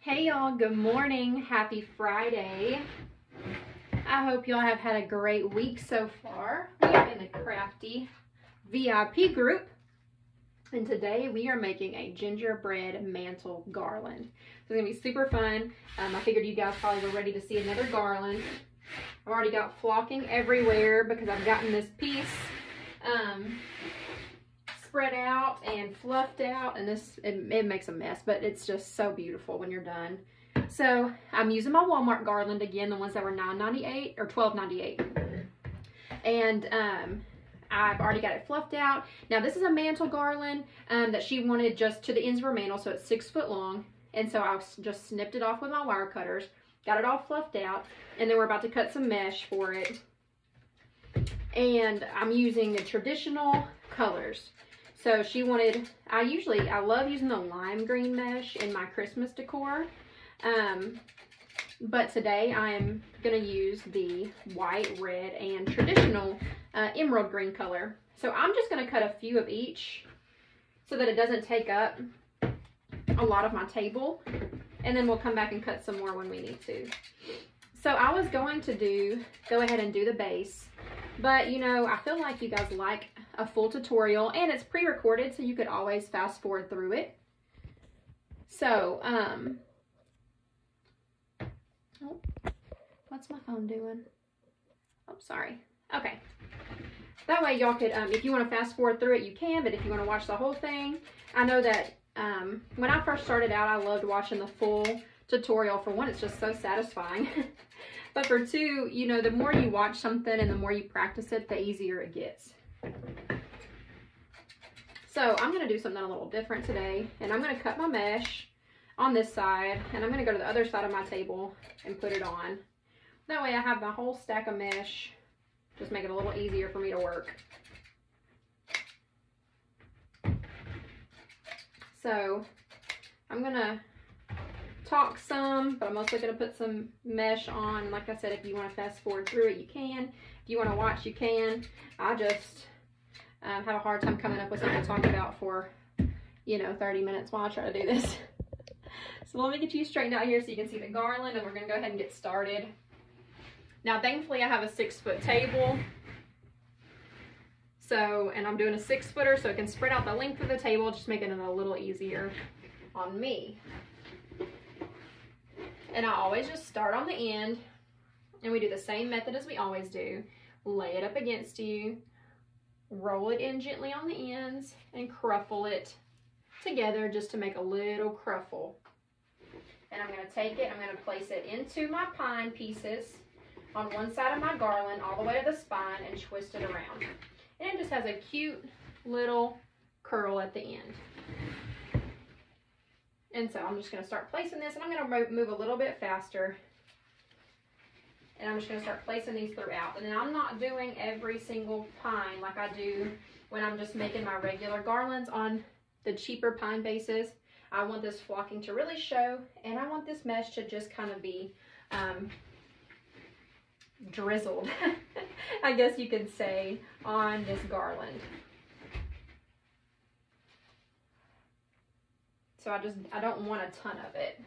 Hey y'all, good morning. Happy Friday. I hope y'all have had a great week so far. We are in the Crafty VIP group, and today we are making a gingerbread mantle garland. It's gonna be super fun. I figured you guys probably were ready to see another garland. I've already got flocking everywhere because I've gotten this piece spread out and fluffed out, and it makes a mess, but it's just so beautiful when you're done. So I'm using my Walmart garland again, the ones that were $9.98 or $12.98, and I've already got it fluffed out. Now this is a mantle garland that she wanted just to the ends of her mantle, so it's 6 foot long, and so I just snipped it off with my wire cutters, got it all fluffed out, and then we're about to cut some mesh for it. And I'm using the traditional colors. So she wanted, I love using the lime green mesh in my Christmas decor. But today I'm gonna use the white, red, and traditional emerald green color. So I'm just gonna cut a few of each so that it doesn't take up a lot of my table. And then we'll come back and cut some more when we need to. So I was going to go ahead and do the base. But you know, I feel like you guys like a full tutorial, and it's pre-recorded, so you could always fast forward through it. So, oh, what's my phone doing? Oh, sorry. Okay. That way y'all could, if you want to fast forward through it, you can, but if you want to watch the whole thing, I know that when I first started out, I loved watching the full tutorial. For one, it's just so satisfying. But for two, you know, the more you watch something and the more you practice it, the easier it gets. So I'm going to do something a little different today, and I'm going to cut my mesh on this side, and I'm going to go to the other side of my table and put it on. That way I have my whole stack of mesh, just make it a little easier for me to work. So I'm going to talk some, but I'm also going to put some mesh on. Like I said, if you want to fast forward through it, you can. If you want to watch, you can. I just have a hard time coming up with something to talk about for, you know, 30 minutes while I try to do this. So let me get you straightened out here so you can see the garland, and we're going to go ahead and get started. Now, thankfully, I have a 6-foot table. So, and I'm doing a 6-footer so it can spread out the length of the table, just making it a little easier on me. And I always just start on the end, and we do the same method as we always do. Lay it up against you, roll it in gently on the ends, and cruffle it together just to make a little cruffle. And I'm going to take it, I'm going to place it into my pine pieces on one side of my garland all the way to the spine and twist it around. And it just has a cute little curl at the end. And so I'm just going to start placing this, and I'm going to move a little bit faster. And I'm just going to start placing these throughout. And then I'm not doing every single pine like I do when I'm just making my regular garlands on the cheaper pine bases. I want this flocking to really show, and I want this mesh to just kind of be drizzled, I guess you could say, on this garland. So I don't want a ton of it.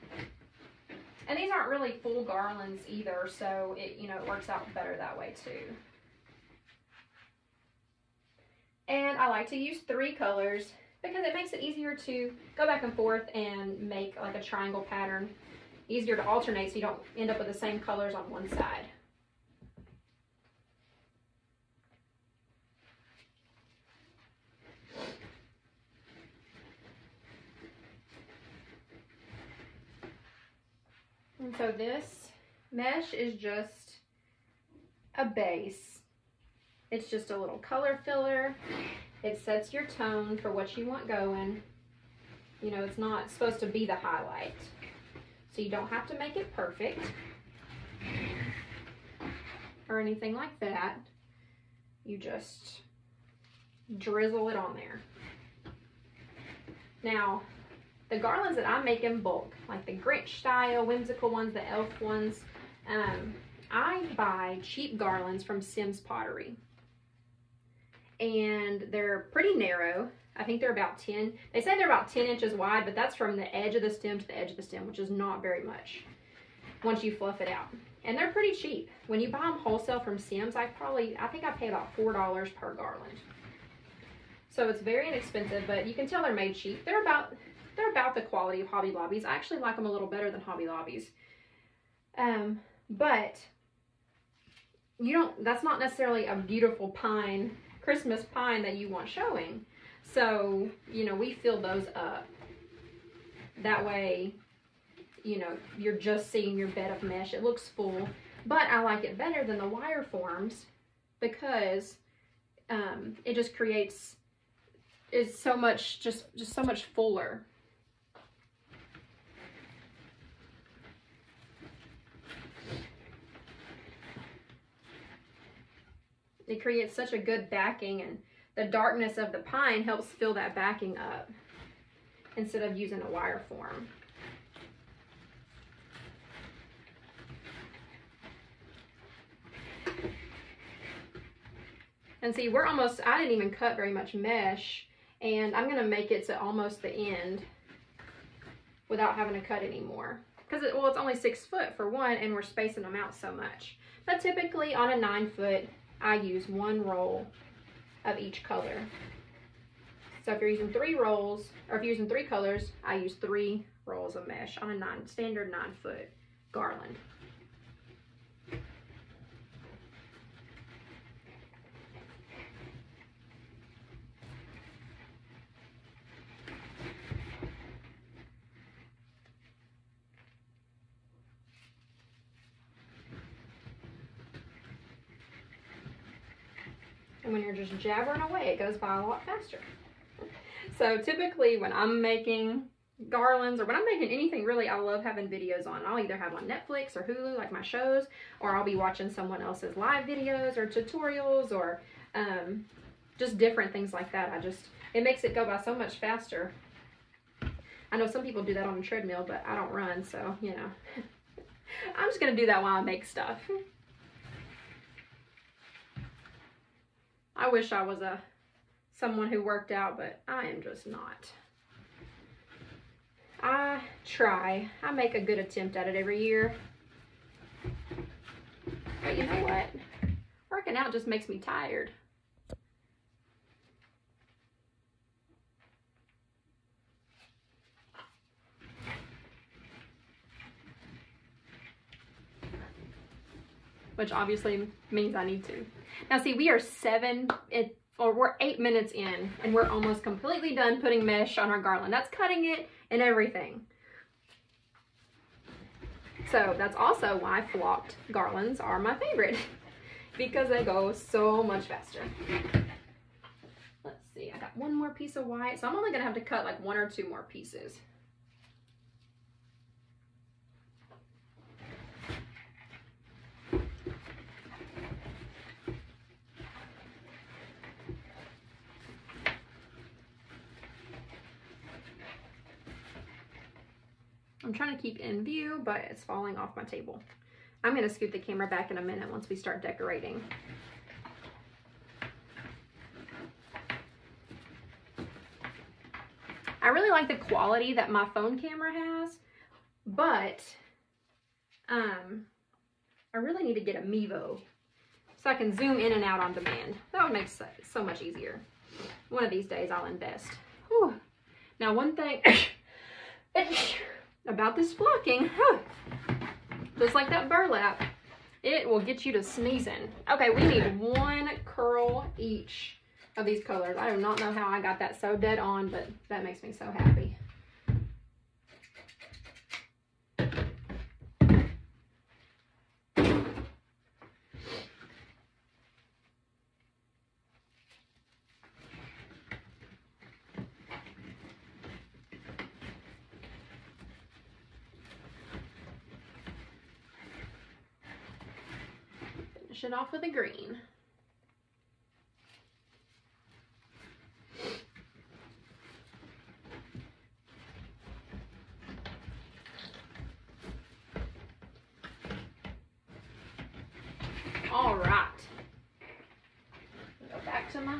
And these aren't really full garlands either, so it, you know, it works out better that way too. And I like to use 3 colors because it makes it easier to go back and forth and make like a triangle pattern. Easier to alternate so you don't end up with the same colors on one side. And so this mesh is just a base. It's just a little color filler. It sets your tone for what you want going. You know, it's not supposed to be the highlight. So you don't have to make it perfect or anything like that. You just drizzle it on there. Now, the garlands that I make in bulk, like the Grinch style, whimsical ones, the elf ones, I buy cheap garlands from Sims Pottery. And they're pretty narrow. I think they're about 10. They say they're about 10 inches wide, but that's from the edge of the stem to the edge of the stem, which is not very much once you fluff it out. And they're pretty cheap. When you buy them wholesale from Sims, I think I pay about $4 per garland. So it's very inexpensive, but you can tell they're made cheap. They're about the quality of Hobby Lobby's. I actually like them a little better than Hobby Lobby's. But that's not necessarily a beautiful pine, Christmas pine that you want showing. So, you know, we fill those up. That way, you know, you're just seeing your bed of mesh. It looks full, but I like it better than the wire forms because it just creates, it's so much, just so much fuller. It creates such a good backing, and the darkness of the pine helps fill that backing up instead of using a wire form. And see, we're almost, I didn't even cut very much mesh, and I'm gonna make it to almost the end without having to cut anymore. Because it's only 6 foot for one, and we're spacing them out so much. But typically on a 9 foot, I use 1 roll of each color. So if you're using 3 rolls, or if you're using 3 colors, I use 3 rolls of mesh on a standard 9 foot garland. And when you're just jabbering away, it goes by a lot faster. So typically when I'm making garlands, or when I'm making anything really, I love having videos on. I'll either have on Netflix or Hulu, like my shows, or I'll be watching someone else's live videos or tutorials, or just different things like that. It makes it go by so much faster. I know some people do that on a treadmill, but I don't run, so, you know. I'm just gonna do that while I make stuff. I wish I was someone who worked out, but I am just not. I try. I make a good attempt at it every year. But you know what? Working out just makes me tired. Which obviously means I need to. Now see, we are we're 8 minutes in, and we're almost completely done putting mesh on our garland. That's cutting it and everything. So that's also why flocked garlands are my favorite, because they go so much faster. Let's see, I got 1 more piece of white, so I'm only gonna have to cut like 1 or 2 more pieces. I'm trying to keep it in view, but it's falling off my table. I'm going to scoot the camera back in a minute once we start decorating. I really like the quality that my phone camera has, but I really need to get a Mevo so I can zoom in and out on demand. That would make it so much easier. One of these days I'll invest. Whew. Now one thing about this flocking, just like that burlap, it will get you to sneezing. Okay, we need 1 curl each of these colors. I do not know how I got that so dead on, but that makes me so happy. Finish it off with a green. All right. Go back to my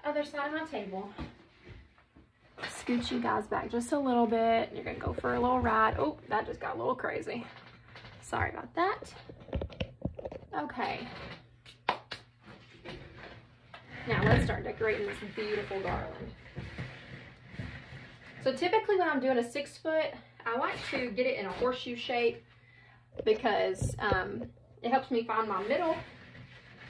other side of my table. scoot you guys back just a little bit. You're gonna go for a little ride. Oh, that just got a little crazy. Sorry about that. Okay. Now let's start decorating this beautiful garland. So typically when I'm doing a 6 foot, I like to get it in a horseshoe shape because it helps me find my middle,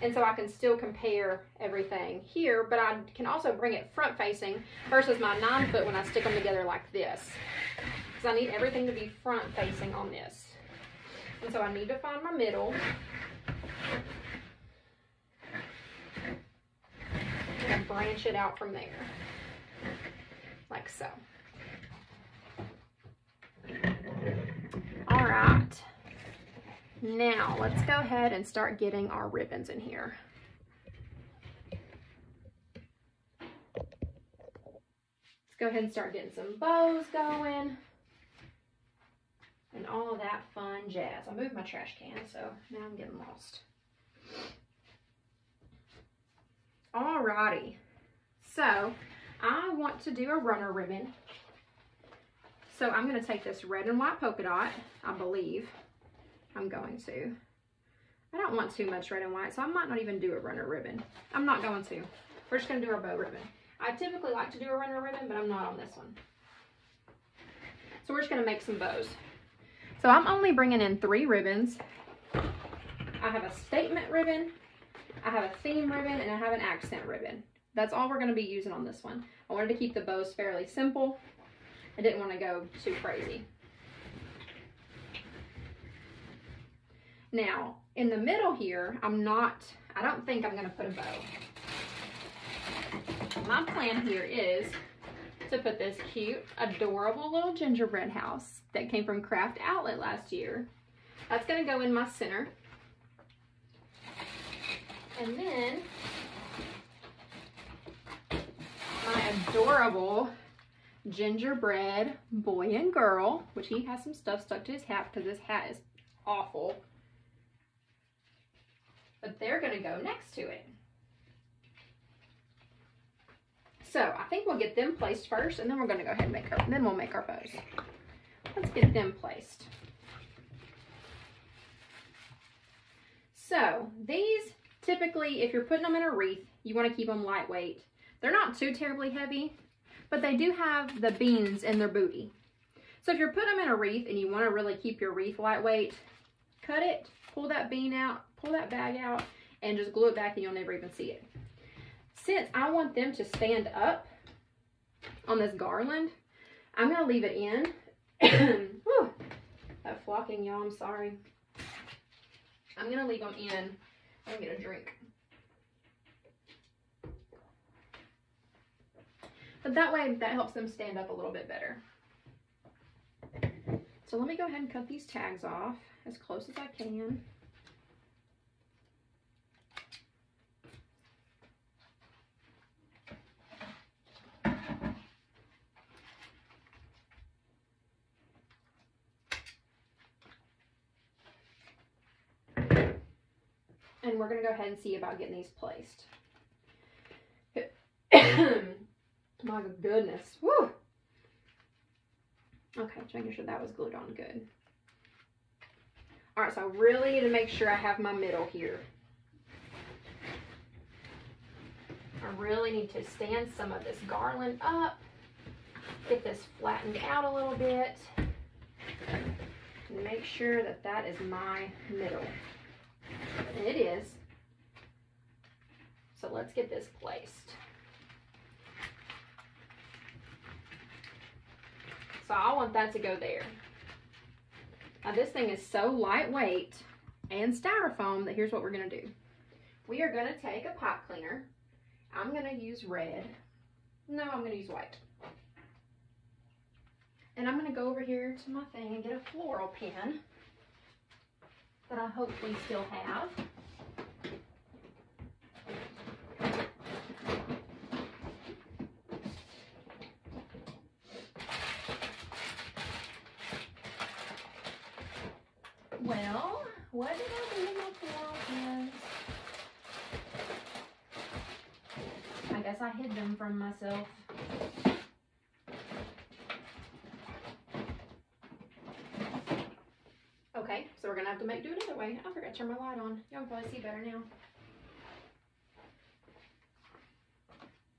and so I can still compare everything here, but I can also bring it front facing versus my 9 foot when I stick them together like this, because I need everything to be front facing on this. And so I need to find my middle. And branch it out from there, like so. All right, now let's go ahead and start getting our ribbons in here. Let's go ahead and start getting some bows going and all of that fun jazz. I moved my trash can, so now I'm getting lost. Alrighty, so I want to do a runner ribbon. So I'm going to take this red and white polka dot, I believe I'm going to. I don't want too much red and white, so I might not even do a runner ribbon. I'm not going to. We're just going to do our bow ribbon. I typically like to do a runner ribbon, but I'm not on this one. So we're just going to make some bows. So I'm only bringing in 3 ribbons. I have a statement ribbon, I have a theme ribbon, and I have an accent ribbon. That's all we're going to be using on this one. I wanted to keep the bows fairly simple. I didn't want to go too crazy. Now, in the middle here, I don't think I'm going to put a bow. My plan here is to put this cute, adorable little gingerbread house that came from Craft Outlet last year. That's going to go in my center. And then my adorable gingerbread boy and girl, which he has some stuff stuck to his hat because this hat is awful. But they're going to go next to it. So I think we'll get them placed first, and then we're going to go ahead and make then we'll make our bows. Let's get them placed. So these, typically, if you're putting them in a wreath, you want to keep them lightweight. They're not too terribly heavy, but they do have the beans in their booty. So if you're putting them in a wreath and you want to really keep your wreath lightweight, cut it, pull that bean out, pull that bag out, and just glue it back and you'll never even see it. Since I want them to stand up on this garland, I'm going to leave it in. Whew, that flocking, y'all, I'm sorry. I'm going to leave them in. I'm going to get a drink. But that way, that helps them stand up a little bit better. So let me go ahead and cut these tags off as close as I can. And we're going to go ahead and see about getting these placed. My goodness. Woo! Okay, making sure that was glued on good. Alright, so I really need to make sure I have my middle here. I really need to stand some of this garland up. Get this flattened out a little bit. And make sure that that is my middle. And it is. So let's get this placed. So I want that to go there. Now this thing is so lightweight and styrofoam that here's what we're going to do. We are going to take a pipe cleaner. I'm going to use red. No, I'm going to use white. And I'm going to go over here to my thing and get a floral pen that I hopefully still have. Well, what did I do with my floral pens? I guess I hid them from myself. gonna have to do it another way. I forgot to turn my light on. Y'all can probably see better now.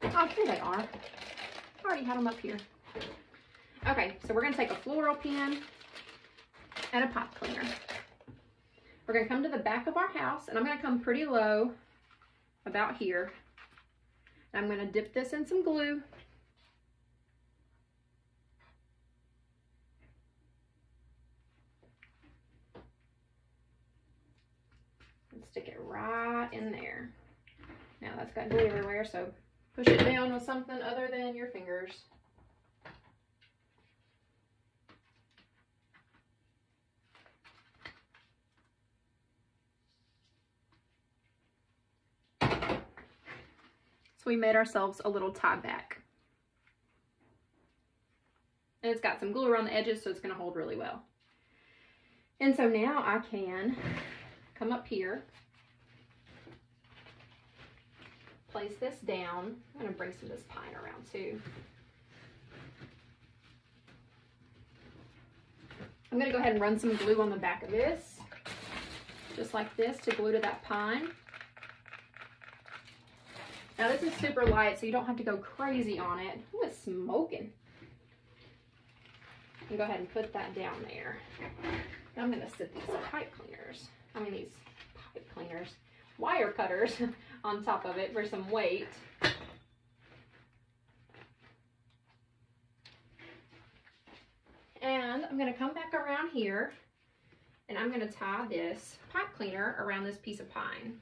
Oh, here they are. I already had them up here. Okay, so we're gonna take a floral pen and a pipe cleaner. We're gonna come to the back of our house, and I'm gonna come pretty low, about here. And I'm gonna dip this in some glue. And stick it right in there. Now that's got glue everywhere, so push it down with something other than your fingers. So we made ourselves a little tie back. And it's got some glue around the edges, so it's going to hold really well. And so now I can come up here, place this down. I'm going to bring some of this pine around too. I'm going to go ahead and run some glue on the back of this, just like this, to glue to that pine. Now this is super light, so you don't have to go crazy on it. Ooh, it's smoking. And go ahead and put that down there. And I'm going to sit these wire cutters on top of it for some weight. And I'm going to come back around here, and I'm going to tie this pipe cleaner around this piece of pine.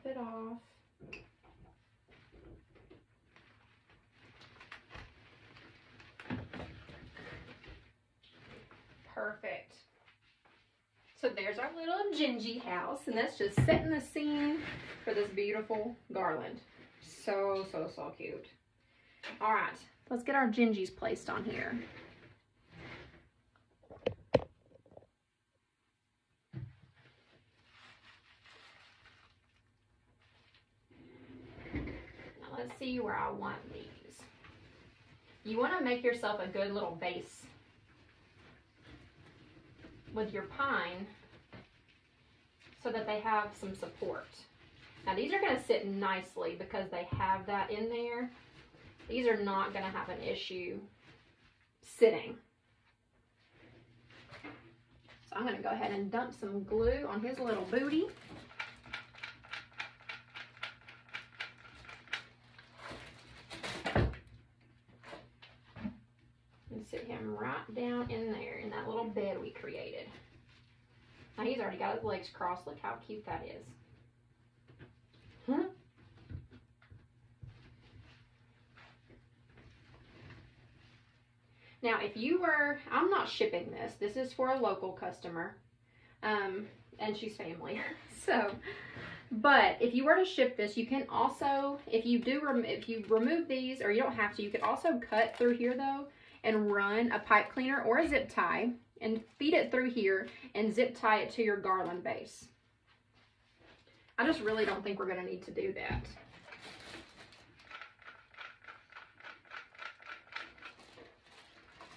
It off. Perfect. So there's our little Gingy house, and that's just setting the scene for this beautiful garland. So cute. All right, let's get our Gingies placed on here. Let's see where I want these. You want to make yourself a good little base with your pine so that they have some support. Now these are going to sit nicely because they have that in there. These are not going to have an issue sitting. So I'm going to go ahead and dump some glue on his little booty. Sit him right down in there in that little bed we created. Now he's already got his legs crossed. Look how cute that is. Huh? Now if you were, I'm not shipping this. This is for a local customer. And she's family. So, but if you were to ship this, you can also, if you remove these, or you don't have to, you could also cut through here though, and run a pipe cleaner or a zip tie and feed it through here and zip tie it to your garland base. I just really don't think we're going to need to do that.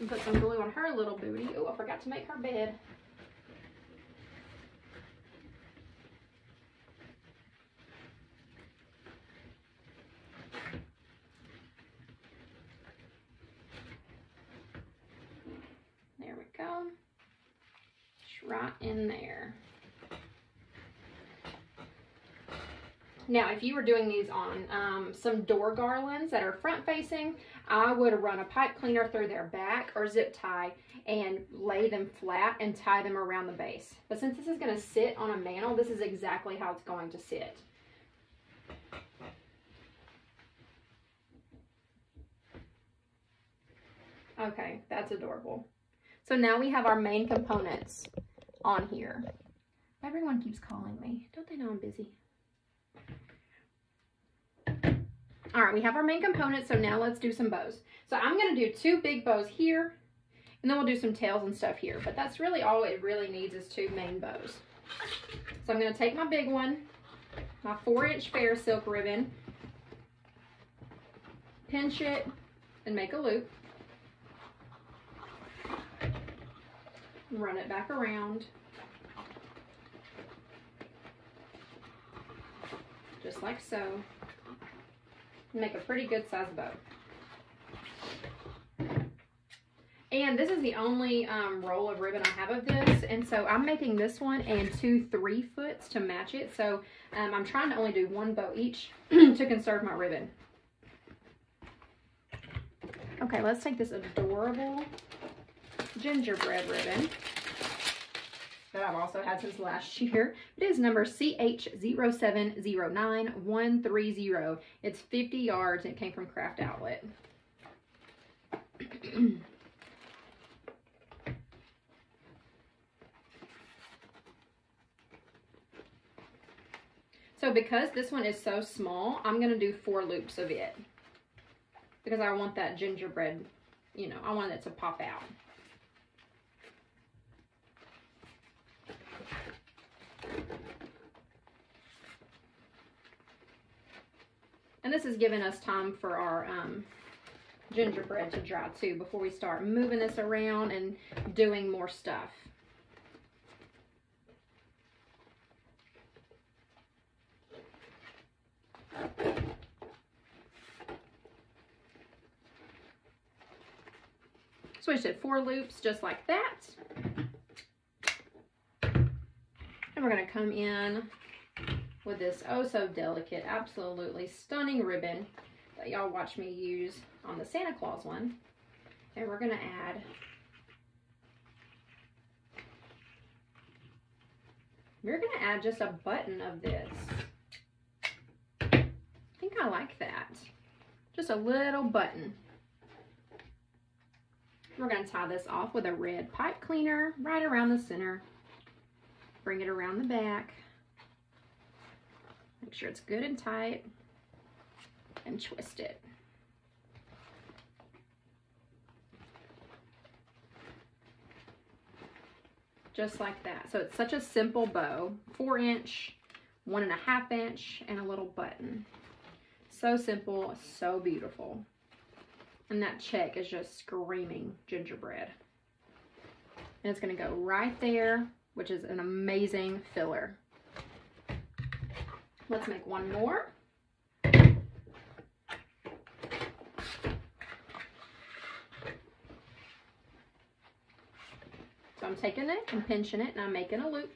And put some glue on her little booty. Oh, I forgot to make her bed. Go. Just right in there. Now, if you were doing these on some door garlands that are front facing, I would run a pipe cleaner through their back or zip tie and lay them flat and tie them around the base. But since this is going to sit on a mantle, this is exactly how it's going to sit. Okay, that's adorable. So now we have our main components on here. Everyone keeps calling me. Don't they know I'm busy? All right, we have our main components, so now let's do some bows. So I'm gonna do 2 big bows here, and then we'll do some tails and stuff here, but that's really all it really needs is 2 main bows. So I'm gonna take my big one, my 4-inch fair silk ribbon, pinch it, and make a loop. Run it back around. Just like so. Make a pretty good sized bow. And this is the only roll of ribbon I have of this, and so I'm making this one and 2 3-foots to match it. So I'm trying to only do 1 bow each to conserve my ribbon. Okay, let's take this adorable gingerbread ribbon that I've also had since last year. It is number CH0709130. It's 50 yards and it came from Craft Outlet. So because this one is so small, I'm going to do 4 loops of it. Because I want that gingerbread, you know, I want it to pop out. And this is giving us time for our gingerbread to dry too before we start moving this around and doing more stuff. So we just did 4 loops just like that. And we're going to come in with this oh so delicate, absolutely stunning ribbon that y'all watch me use on the Santa Claus one. And we're going to add just a button of this. I think I like that. Just a little button. We're going to tie this off with a red pipe cleaner right around the center. Bring it around the back. Make sure it's good and tight. And twist it. Just like that. So it's such a simple bow. 4-inch, 1.5 inch, and a little button. So simple, so beautiful. And that check is just screaming gingerbread. And it's going to go right there, which is an amazing filler. Let's make one more. So I'm taking it and pinching it, and I'm making a loop.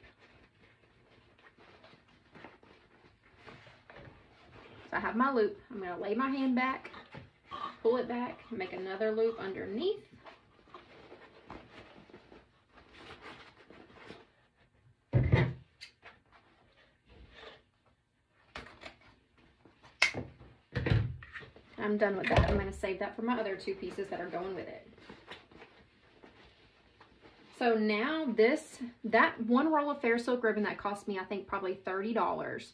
So I have my loop. I'm going to lay my hand back, pull it back, and make another loop underneath. I'm done with that. I'm going to save that for my other 2 pieces that are going with it. So now that one roll of fair silk ribbon that cost me, I think, probably $30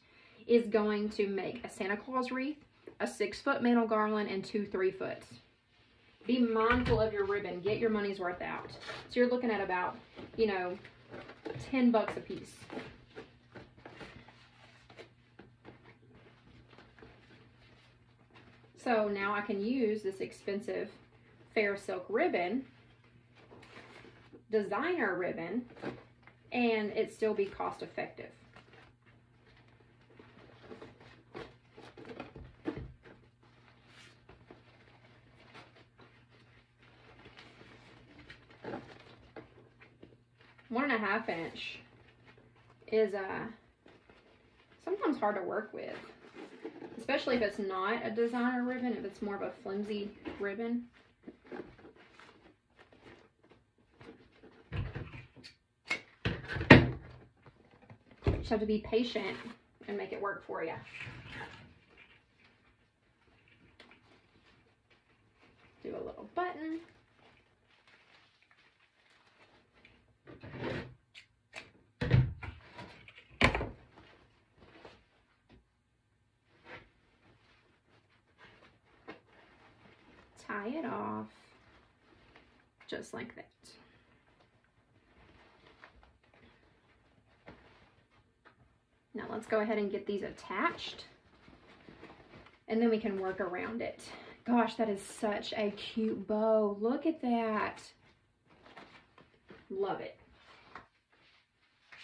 is going to make a Santa Claus wreath, a 6-foot mantle garland, and 2 3-foots. Be mindful of your ribbon. Get your money's worth out. So you're looking at about, you know, 10 bucks a piece. So now I can use this expensive fair silk ribbon, designer ribbon, and it still be cost effective. One and a half inch is sometimes hard to work with, especially if it's not a designer ribbon, if it's more of a flimsy ribbon. You just have to be patient and make it work for you. Do a little button. tie it off just like that. Now let's go ahead and get these attached, and then we can work around it. Gosh, that is such a cute bow. Look at that. Love it.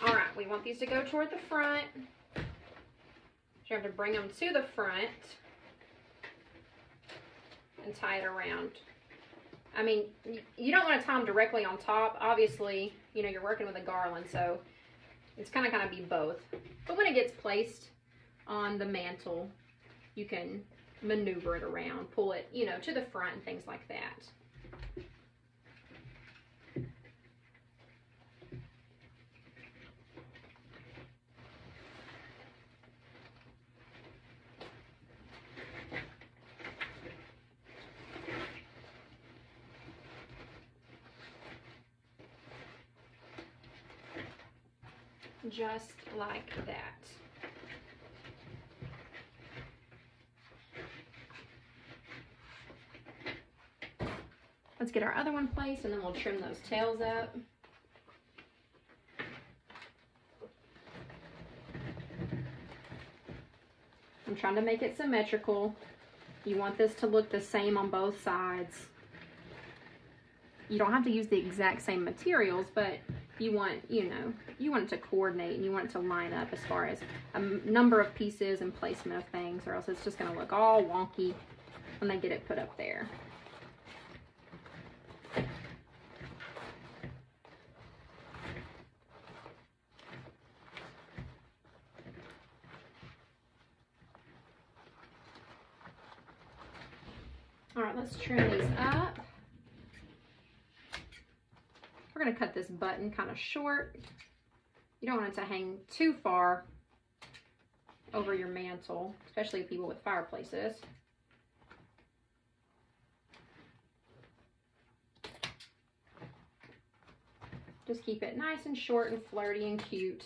All right, we want these to go toward the front. So you have to bring them to the front and tie it around. I mean, you don't want to tie them directly on top. Obviously, you know, you're working with a garland, so it's kind of be both. But when it gets placed on the mantle, you can maneuver it around, pull it, you know, to the front and things like that. Just like that. Let's get our other one placed, and then we'll trim those tails up. I'm trying to make it symmetrical. You want this to look the same on both sides. You don't have to use the exact same materials, but you want, you know, you want it to coordinate and you want it to line up as far as a number of pieces and placement of things, or else it's just going to look all wonky when they get it put up there. All right, let's trim these up. We're going to cut this button kind of short. You don't want it to hang too far over your mantle, especially people with fireplaces. Just keep it nice and short and flirty and cute.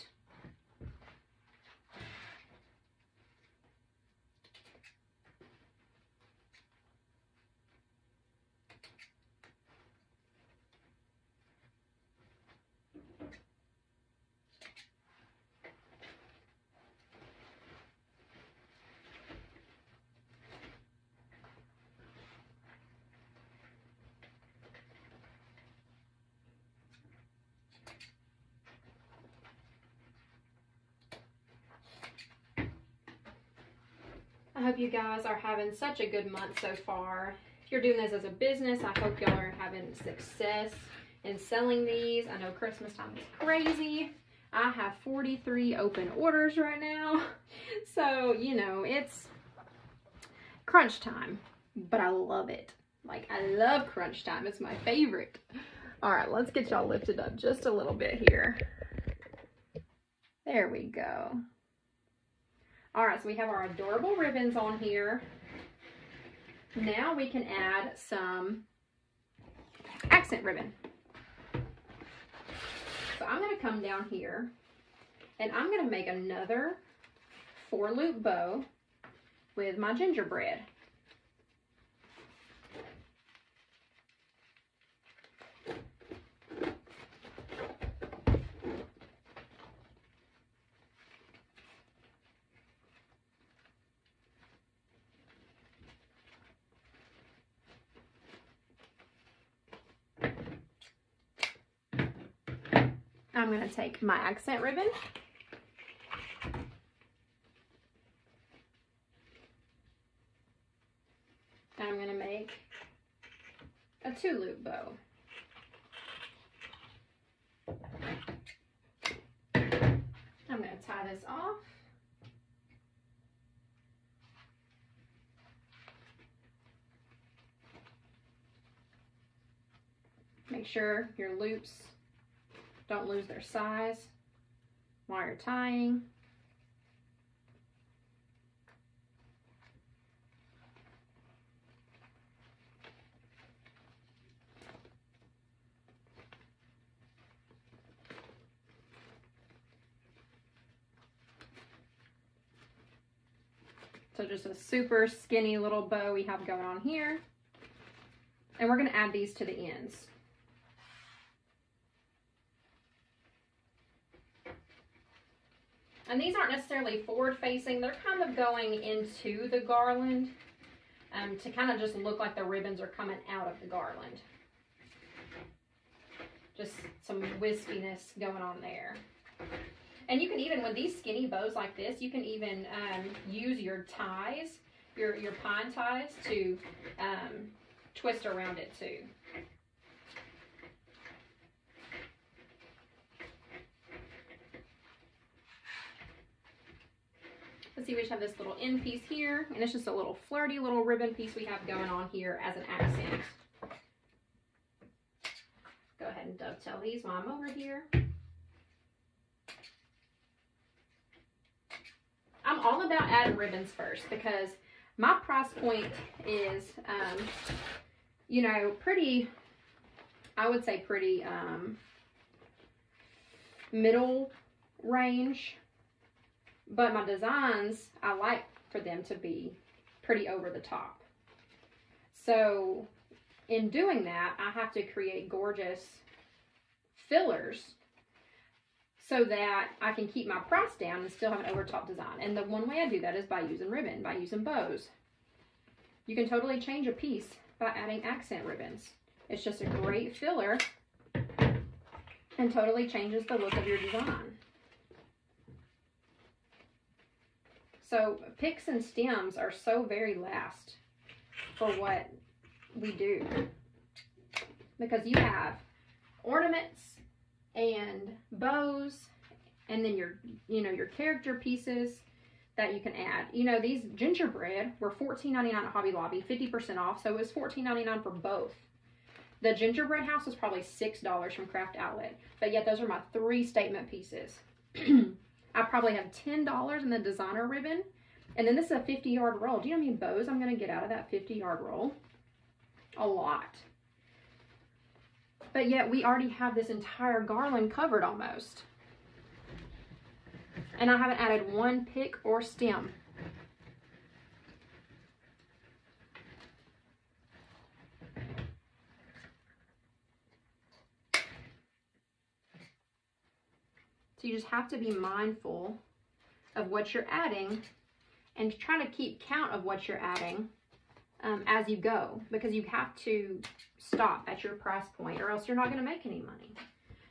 I hope you guys are having such a good month so far. If you're doing this as a business, I hope y'all are having success in selling these. I know Christmas time is crazy. I have 43 open orders right now. So, you know, it's crunch time, but I love it. Like, I love crunch time. It's my favorite. All right, let's get y'all lifted up just a little bit here. There we go. All right, so we have our adorable ribbons on here. Now we can add some accent ribbon. So I'm going to come down here and I'm going to make another 4-loop bow with my gingerbread. I'm going to take my accent ribbon and I'm going to make a 2-loop bow. I'm going to tie this off. Make sure your loops don't lose their size while you're tying. So just a super skinny little bow we have going on here. And we're going to add these to the ends. And these aren't necessarily forward facing, they're kind of going into the garland to kind of just look like the ribbons are coming out of the garland. Just some wispiness going on there. And you can even, with these skinny bows like this, you can even use your ties, your pine ties, to twist around it too. Let's see, we just have this little end piece here, and it's just a little flirty little ribbon piece we have going on here as an accent. Go ahead and dovetail these while I'm over here. I'm all about adding ribbons first because my price point is, you know, pretty, I would say pretty middle range. But my designs, I like for them to be pretty over the top. So in doing that, I have to create gorgeous fillers so that I can keep my price down and still have an over top design. And the one way I do that is by using ribbon, by using bows. You can totally change a piece by adding accent ribbons. It's just a great filler and totally changes the look of your design. So picks and stems are so very last for what we do, because you have ornaments and bows and then your, you know, your character pieces that you can add. You know, these gingerbread were $14.99 at Hobby Lobby, 50% off, so it was $14.99 for both. The gingerbread house was probably $6 from Craft Outlet, but yet those are my 3 statement pieces. I probably have $10 in the designer ribbon, and then this is a 50-yard roll. Do you know how many bows I'm going to get out of that 50-yard roll? A lot. But yet we already have this entire garland covered almost. And I haven't added one pick or stem. So you just have to be mindful of what you're adding and try to keep count of what you're adding as you go, because you have to stop at your price point or else you're not going to make any money.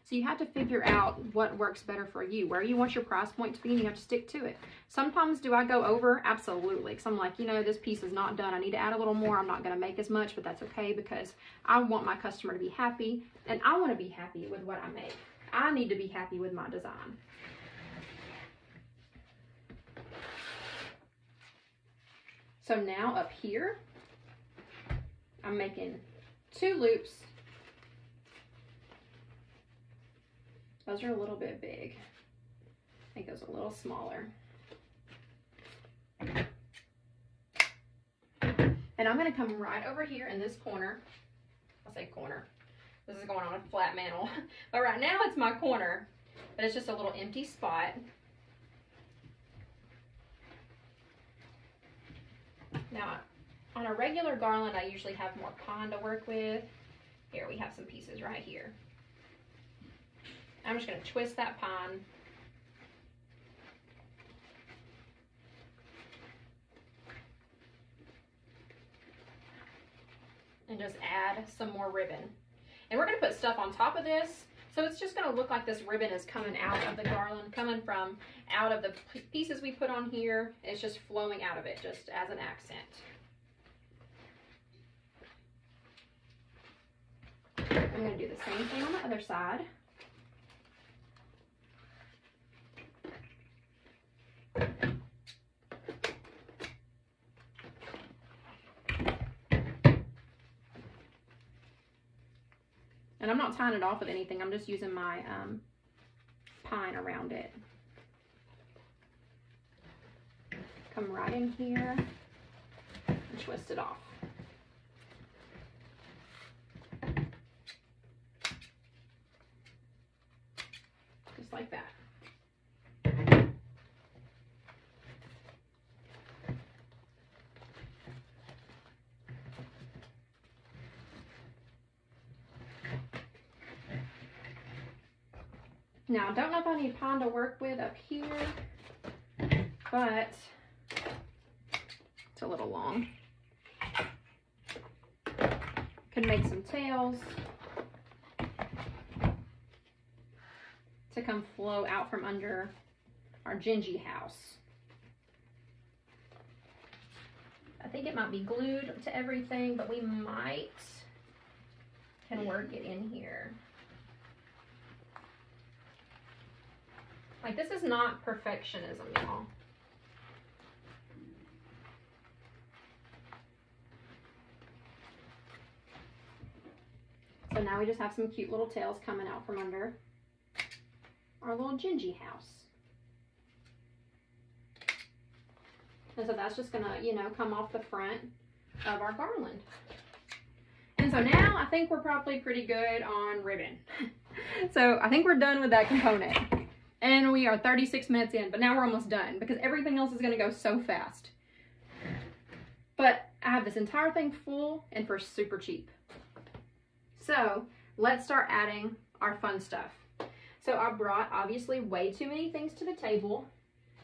So you have to figure out what works better for you, where you want your price point to be, and you have to stick to it. Sometimes do I go over? Absolutely. Because I'm like, you know, this piece is not done. I need to add a little more. I'm not going to make as much, but that's okay because I want my customer to be happy, and I want to be happy with what I make. I need to be happy with my design. So now up here, I'm making 2 loops. Those are a little bit big. Make those a little smaller. And I'm going to come right over here in this corner. I'll say corner. This is going on a flat mantle. But right now it's my corner. But it's just a little empty spot. Now, on a regular garland, I usually have more pine to work with. Here, we have some pieces right here. I'm just going to twist that pine. And just add some more ribbon. And we're going to put stuff on top of this. So it's just going to look like this ribbon is coming out of the garland, coming from out of the pieces we put on here. It's just flowing out of it, just as an accent. I'm going to do the same thing on the other side. And I'm not tying it off with anything. I'm just using my pine around it. Come right in here and twist it off. Just like that. Now, I don't know if I need pine to work with up here, but it's a little long. Could make some tails to come flow out from under our gingy house. I think it might be glued to everything, but we can work it in here. Like, this is not perfectionism, y'all. So now we just have some cute little tails coming out from under our little gingy house. And so that's just gonna, you know, come off the front of our garland. And so now I think we're probably pretty good on ribbon. So I think we're done with that component. And we are 36 minutes in, but now we're almost done because everything else is gonna go so fast. But I have this entire thing full and for super cheap. So let's start adding our fun stuff. So I brought obviously way too many things to the table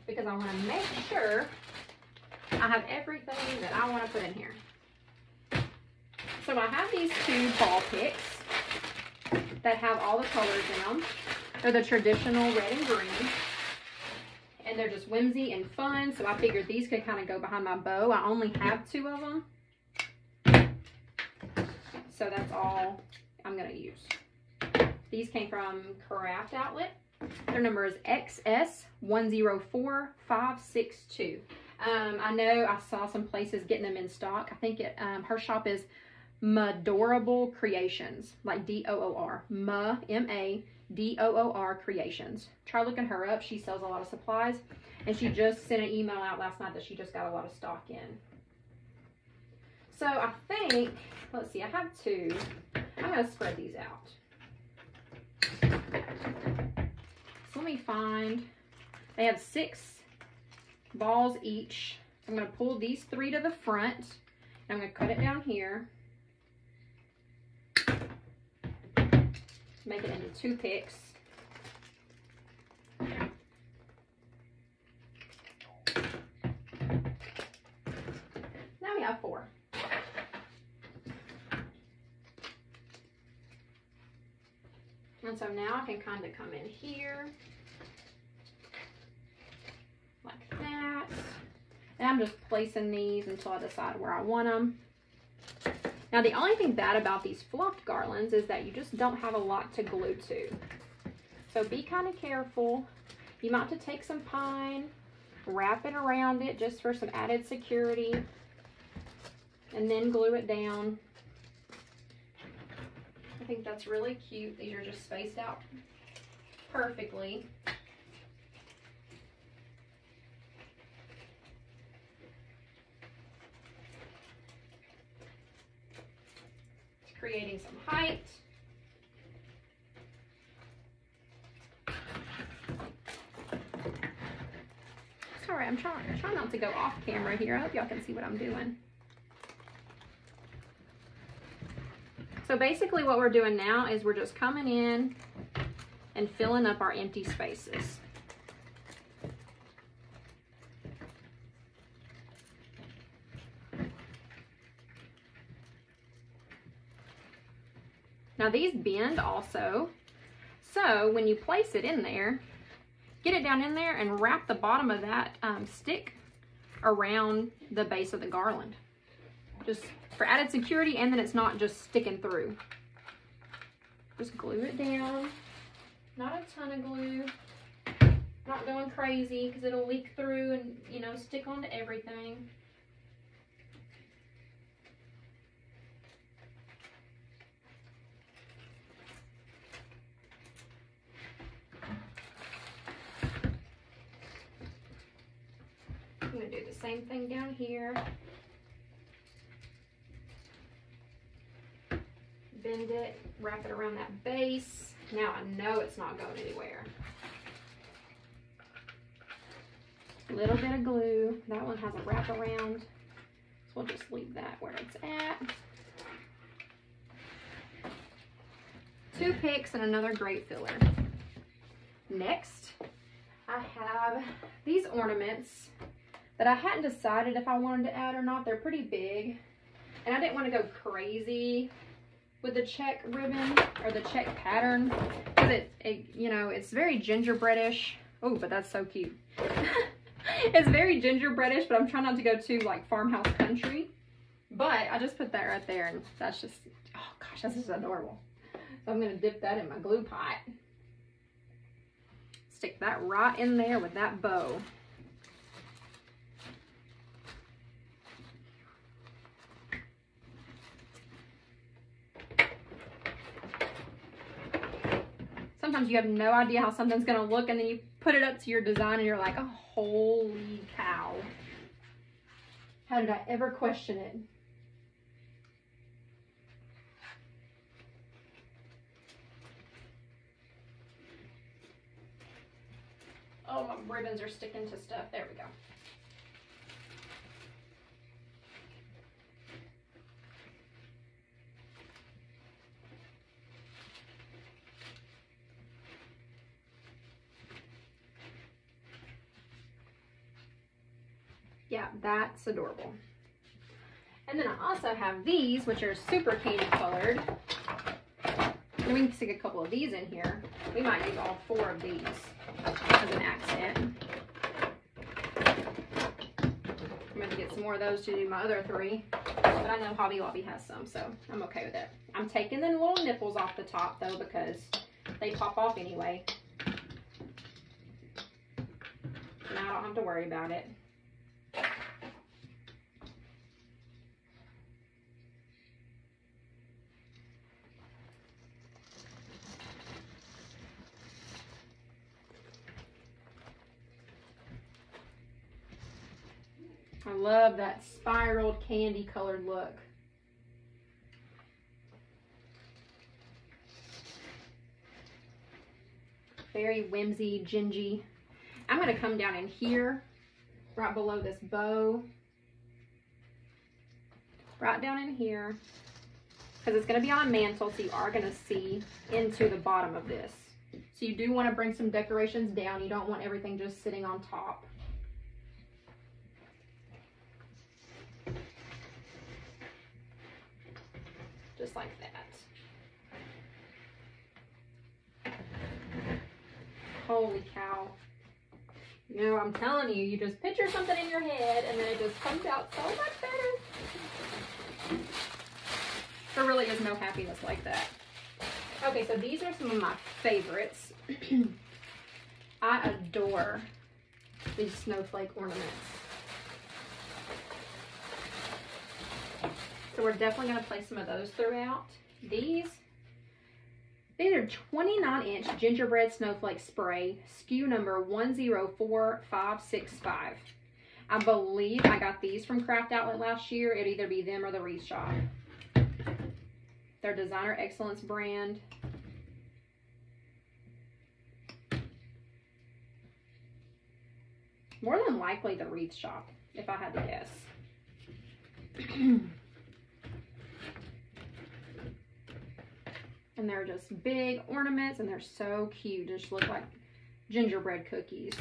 because I want to make sure I have everything that I want to put in here. So I have these 2 ball picks that have all the colors in them. They're the traditional red and green. And they're just whimsy and fun. So I figured these could kind of go behind my bow. I only have 2 of them. So that's all I'm going to use. These came from Craft Outlet. Their number is XS104562. I know I saw some places getting them in stock. I think her shop is Madorable Creations, like D-O-O-R. M-A-D-O-O-R Creations. Try looking her up. She sells a lot of supplies. And she just sent an email out last night that she just got a lot of stock in. So I think, let's see, I have 2. I'm going to spread these out. So let me find, they have 6 balls each. I'm going to pull these 3 to the front. And I'm going to cut it down here. Make it into 2 picks. Now we have 4. And so now I can kind of come in here like that. And I'm just placing these until I decide where I want them. Now the only thing bad about these fluffed garlands is that you just don't have a lot to glue to. So be kind of careful. You might have to take some pine, wrap it around it just for some added security, and then glue it down. I think that's really cute. These are just spaced out perfectly. It's creating some height. Sorry, I'm trying not to go off camera here. I hope y'all can see what I'm doing. So basically what we're doing now is we're just coming in and filling up our empty spaces. Now these bend also, so when you place it in there, get it down in there and wrap the bottom of that stick around the base of the garland. Just for added security, and then it's not just sticking through. Just glue it down. Not a ton of glue. Not going crazy because it'll leak through and, you know, stick onto everything. I'm going to do the same thing down here. Bend it, wrap it around that base. Now I know it's not going anywhere. A little bit of glue. That one has a wraparound, so we'll just leave that where it's at. 2 picks and another grate filler. Next, I have these ornaments that I hadn't decided if I wanted to add or not. They're pretty big, and I didn't want to go crazy with the check ribbon or the check pattern because you know, it's very gingerbreadish. Oh, but that's so cute. It's very gingerbreadish, but I'm trying not to go too like farmhouse country. But I just put that right there, and that's just, oh gosh, that's just adorable. So I'm gonna dip that in my glue pot. Stick that right in there with that bow. Sometimes you have no idea how something's gonna look, and then you put it up to your design and you're like, oh, holy cow. How did I ever question it? Oh, my ribbons are sticking to stuff. There we go. Yeah, that's adorable. And then I also have these, which are super candy colored. And we can stick a couple of these in here. We might use all 4 of these as an accent. I'm going to get some more of those to do my other 3. But I know Hobby Lobby has some, so I'm okay with it. I'm taking the little nipples off the top, though, because they pop off anyway. Now I don't have to worry about it. I love that spiraled candy colored look. Very whimsy, gingy. I'm going to come down in here, right below this bow. Right down in here. Because it's going to be on a mantle, so you are going to see into the bottom of this. So you do want to bring some decorations down. You don't want everything just sitting on top. Just like that. Holy cow. You know, I'm telling you, you just picture something in your head and then it just comes out so much better. There really is no happiness like that. Okay, so these are some of my favorites. I adore these snowflake ornaments. So we're definitely going to place some of those throughout. These are 29-inch gingerbread snowflake spray, SKU number 104565. I believe I got these from Craft Outlet last year. It'd either be them or the Wreath Shop. Their Designer Excellence brand. More than likely the Wreath Shop, if I had to guess. And they're just big ornaments, and they're so cute. They just look like gingerbread cookies.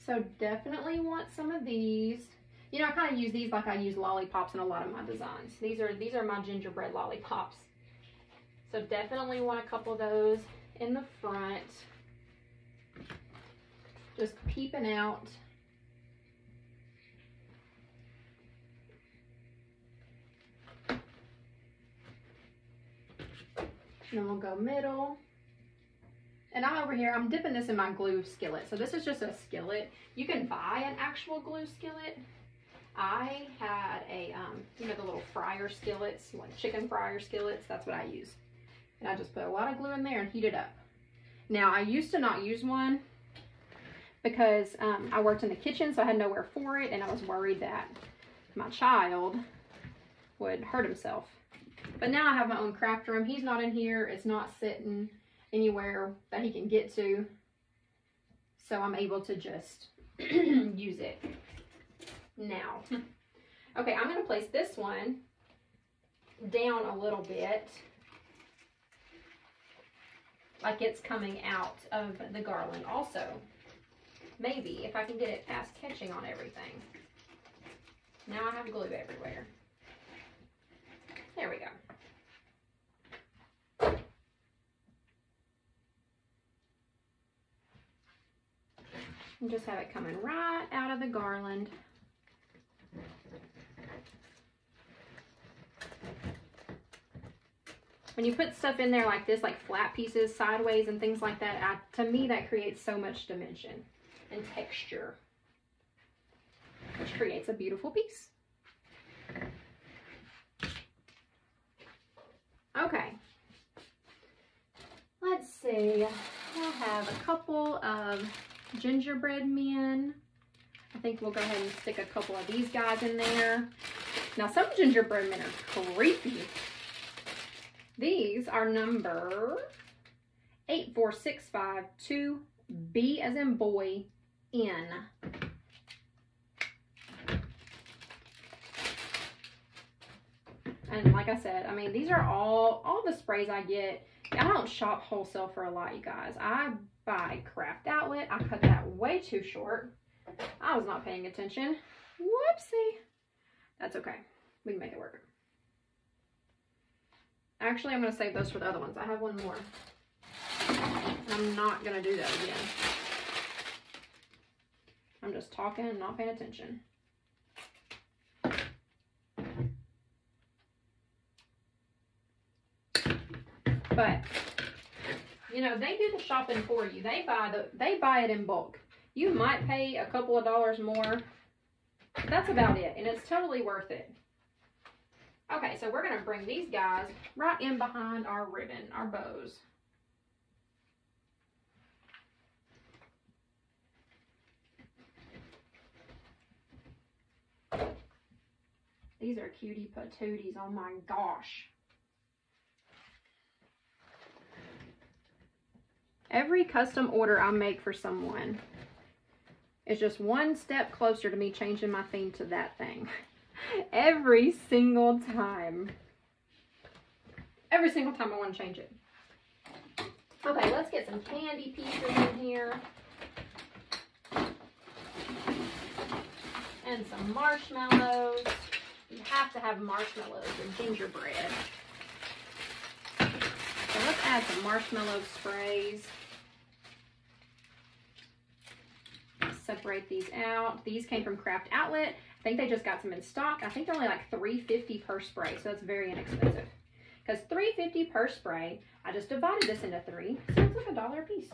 So definitely want some of these. You know, I kind of use these like I use lollipops in a lot of my designs. These are my gingerbread lollipops. So definitely want a couple of those in the front. Just peeping out. And then we'll go middle. And I'm over here, I'm dipping this in my glue skillet. So this is just a skillet. You can buy an actual glue skillet. I had a, you know, the little fryer skillets, like chicken fryer skillets. That's what I use. And I just put a lot of glue in there and heat it up. Now, I used to not use one because I worked in the kitchen, so I had nowhere for it. And I was worried that my child would hurt himself. But now I have my own craft room. He's not in here. It's not sitting anywhere that he can get to. So I'm able to just use it. Now, Okay, I'm going to place this one down a little bit, like it's coming out of the garland also. Maybe, if I can get it past catching on everything. Now I have glue everywhere. There we go. And just have it coming right out of the garland. When you put stuff in there like this, like flat pieces, sideways and things like that, to me that creates so much dimension and texture, which creates a beautiful piece. Okay, let's see. We'll have a couple of gingerbread men. I think we'll go ahead and stick a couple of these guys in there. Now, some gingerbread men are creepy. These are number 84652, B as in boy, N. And like I said, I mean, these are all the sprays I get. I don't shop wholesale for a lot, you guys. I buy Craft Outlet. I cut that way too short. I was not paying attention. Whoopsie. That's okay. We can make it work. Actually, I'm going to save those for the other ones. I have one more. And I'm not going to do that again. I'm just talking and not paying attention. But, you know, they do the shopping for you. They buy it in bulk. You might pay a couple of dollars more. That's about it. And it's totally worth it. Okay, so we're going to bring these guys right in behind our ribbon, our bows. These are cutie patooties, oh my gosh. Every custom order I make for someone is just one step closer to me changing my theme to that thing. Every single time. Every single time I want to change it. Okay, let's get some candy pieces in here. And some marshmallows. You have to have marshmallows and gingerbread. So let's add some marshmallow sprays. Separate these out. These came from Craft Outlet. I think they just got some in stock. I think they're only like $3.50 per spray, so it's very inexpensive. Because $3.50 per spray, I just divided this into 3, so it's like $1 a piece.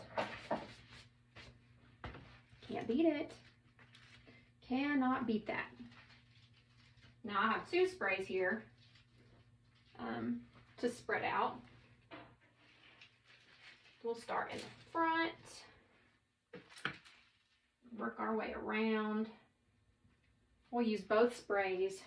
Can't beat it. Cannot beat that. Now I have 2 sprays here to spread out. We'll start in the front. Work our way around. We'll use both sprays.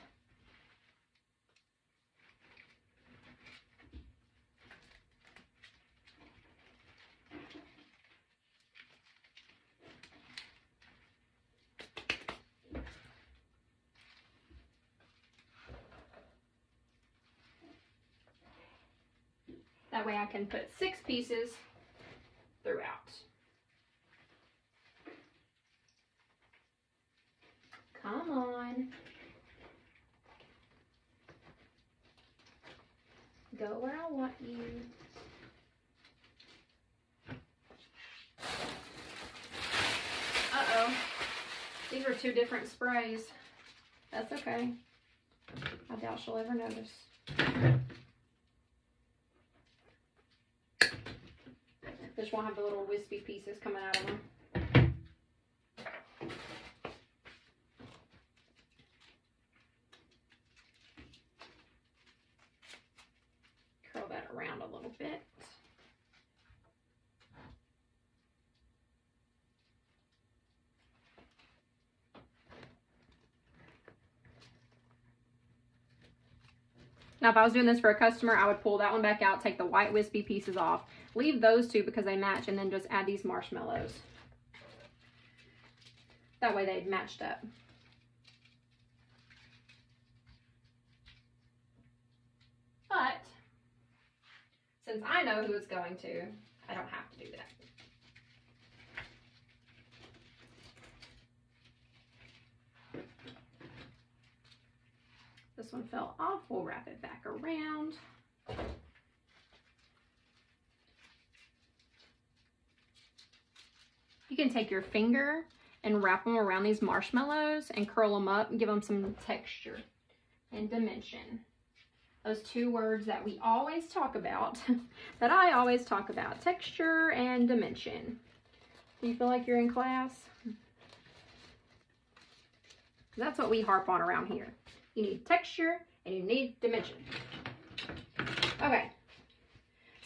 That way I can put 6 pieces throughout. Come on. Go where I want you. Uh-oh. These are 2 different sprays. That's okay. I doubt she'll ever notice. Just won't have the little wispy pieces coming out of them. Curl that around a little bit. Now, if I was doing this for a customer, I would pull that one back out, take the white wispy pieces off, leave those 2 because they match, and then just add these marshmallows. That way they've matched up. since I know who it's going to, I don't have to do that. This one fell off. We'll wrap it back around. You can take your finger and wrap them around these marshmallows and curl them up and give them some texture and dimension. Those two words that we always talk about, that I always talk about, texture and dimension. Do you feel like you're in class? That's what we harp on around here. You need texture and you need dimension. Okay,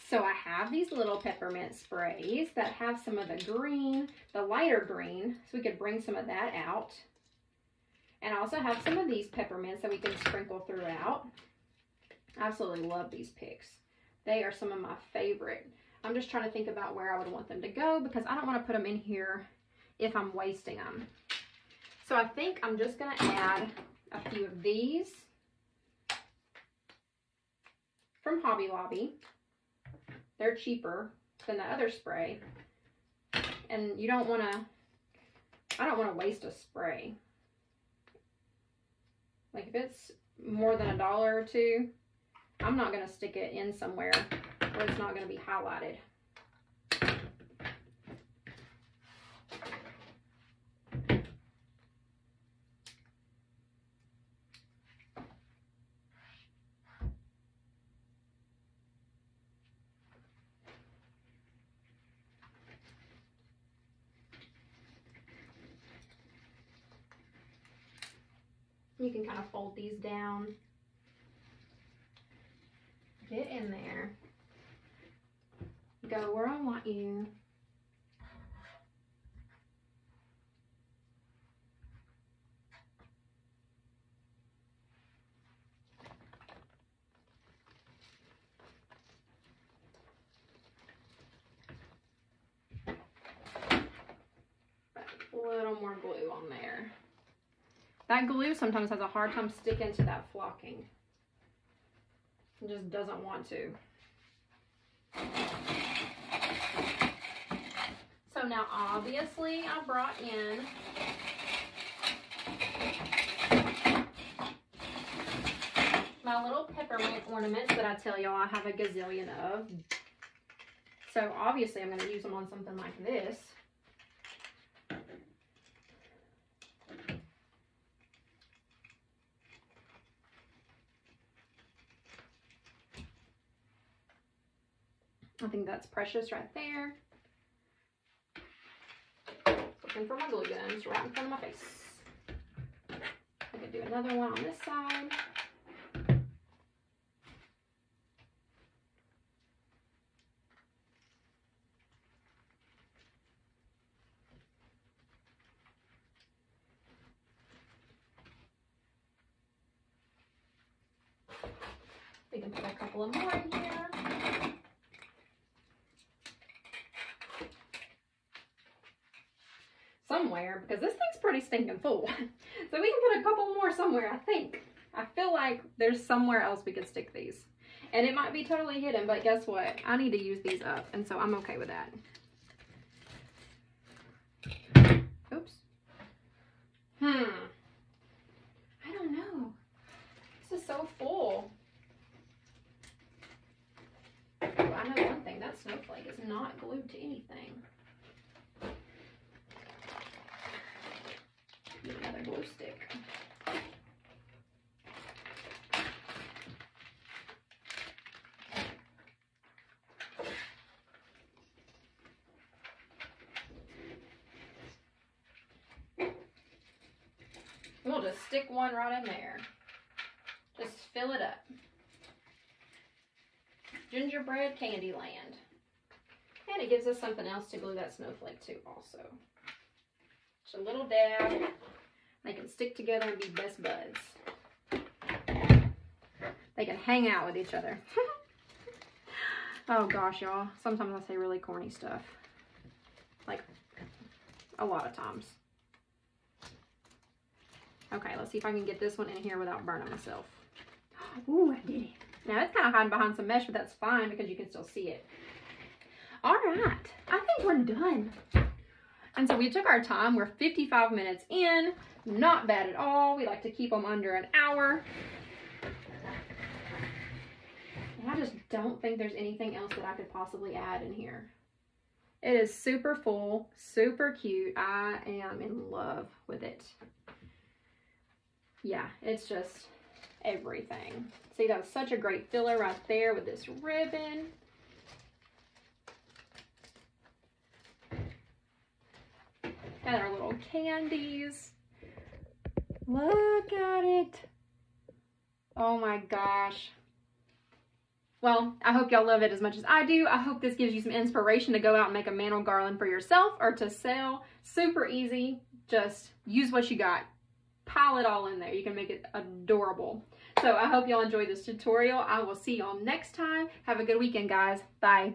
so I have these little peppermint sprays that have some of the green, the lighter green, so we could bring some of that out. And I also have some of these peppermints that we can sprinkle throughout. I absolutely love these picks. They are some of my favorite. I'm just trying to think about where I would want them to go because I don't want to put them in here if I'm wasting them. So I think I'm just going to add a few of these from Hobby Lobby. They're cheaper than the other spray. And you don't want to, I don't want to waste a spray. Like if it's more than $1 or $2, I'm not going to stick it in somewhere where it's not going to be highlighted. You can kind of fold these down, get in there, go where I want you. A little more glue on there. That glue sometimes has a hard time sticking to that flocking. It just doesn't want to. So now obviously I brought in my little peppermint ornaments that I tell y'all I have a gazillion of. So obviously I'm going to use them on something like this. I think that's precious right there. Looking for my glue guns right in front of my face. I could do another one on this side. We can put a couple of more in here. Somewhere, because this thing's pretty stinking full. So we can put a couple more somewhere, I think. I feel like there's somewhere else we could stick these. And it might be totally hidden, but guess what? I need to use these up, and so I'm okay with that. Oops. I don't know. This is so full. Ooh, I know one thing, that snowflake is not glued to anything. Another glue stick. We'll just stick one right in there. Just fill it up. Gingerbread Candyland. And it gives us something else to glue that snowflake to also. Just a little dab. They can stick together and be best buds. They can hang out with each other. Oh gosh, y'all. Sometimes I say really corny stuff. Like, a lot of times. Okay, let's see if I can get this one in here without burning myself. Ooh, I did it. Now it's kind of hiding behind some mesh, but that's fine because you can still see it. All right, I think we're done. And so we took our time. We're 55 minutes in. Not bad at all. We like to keep them under an hour. And I just don't think there's anything else that I could possibly add in here. It is super full, super cute. I am in love with it. Yeah, it's just everything. See, that was such a great filler right there with this ribbon. And our little candies. Look at it. Oh my gosh. Well, I hope y'all love it as much as I do. I hope this gives you some inspiration to go out and make a mantle garland for yourself or to sell. Super easy. Just use what you got. Pile it all in there. You can make it adorable. So I hope y'all enjoyed this tutorial. I will see y'all next time. Have a good weekend, guys. Bye.